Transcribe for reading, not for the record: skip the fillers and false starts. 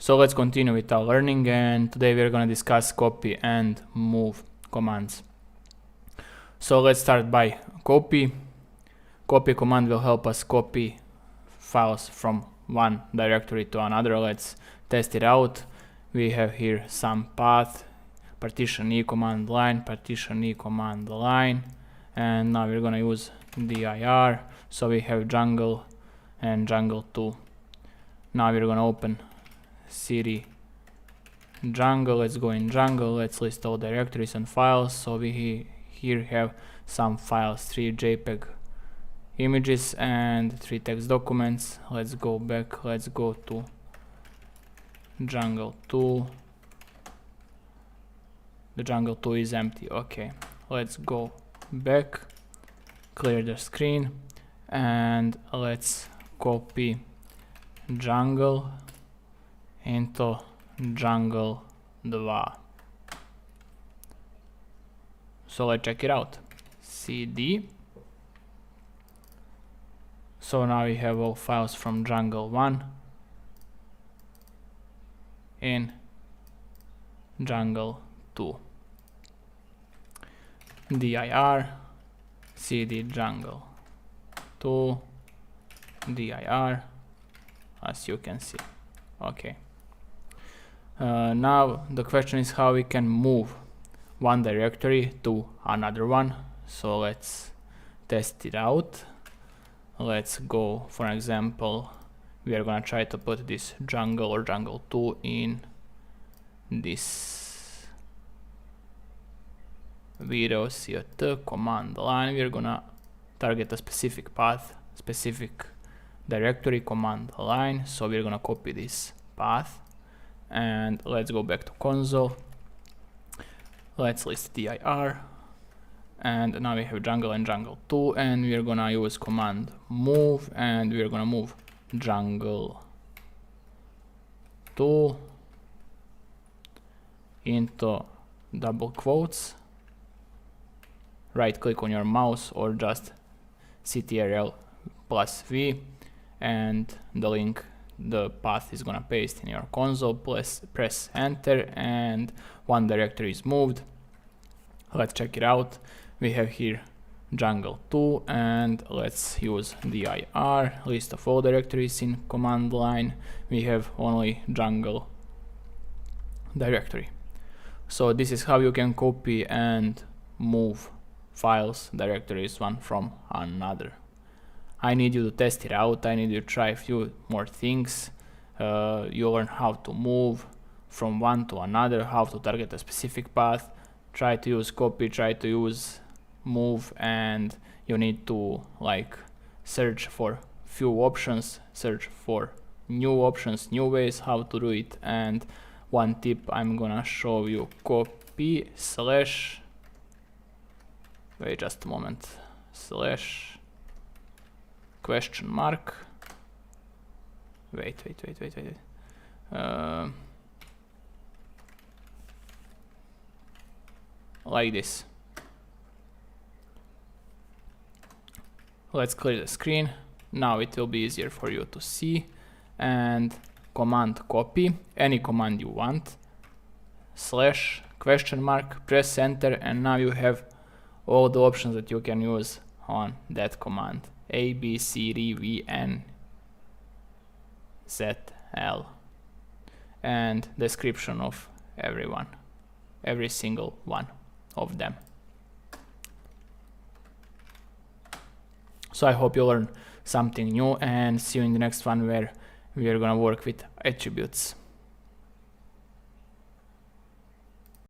So let's continue with our learning, and today we're going to discuss copy and move commands. So let's start by copy. Copy command will help us copy files from one directory to another. Let's test it out. We have here some path, partition E command line, partition E command line, and now we're going to use dir. So we have jungle and jungle 2. Now we're going to open cd jungle. Let's go in jungle. Let's list all directories and files. So we here have some files, 3 JPEG images and 3 text documents. Let's go back. Let's go to jungle 2. The jungle 2 is empty. Okay, let's go back, clear the screen, and let's copy jungle into jungle 2. So let's check it out. cd. So now we have all files from jungle 1 in jungle 2. dir cd jungle 2 dir, as you can see. Okay. Now the question is how we can move one directory to another one. So let's test it out. Let's go, for example, we are gonna try to put this jungle or jungle 2 in this VROCT command line. We're gonna target a specific path, specific directory command line. So we're gonna copy this path, and let's go back to console. Let's list dir, and now we have jungle and jungle 2, and we're gonna use command move, and we're gonna move jungle 2 into double quotes. Right click on your mouse or just Ctrl+V, and the link, the path is gonna paste in your console. Press enter, and one directory is moved. Let's check it out. We have here jungle 2, and let's use dir, list of all directories in command line. We have only jungle directory. So this is how you can copy and move files, directories, one from another. I need you to test it out. I need you to try a few more things. You learn how to move from one to another, how to target a specific path. Try to use copy, try to use move, and you need to like search for few options, search for new options, new ways how to do it. And one tip I'm gonna show you: copy slash, wait just a moment, slash question mark, wait, like this. Let's clear the screen. Now it will be easier for you to see. And command copy, any command you want, slash question mark, press enter, and now you have all the options that you can use on that command: A, B, C, D, V, N, Z, L, and description of everyone, every single one of them. So I hope you learned something new, and see you in the next one where we are gonna work with attributes.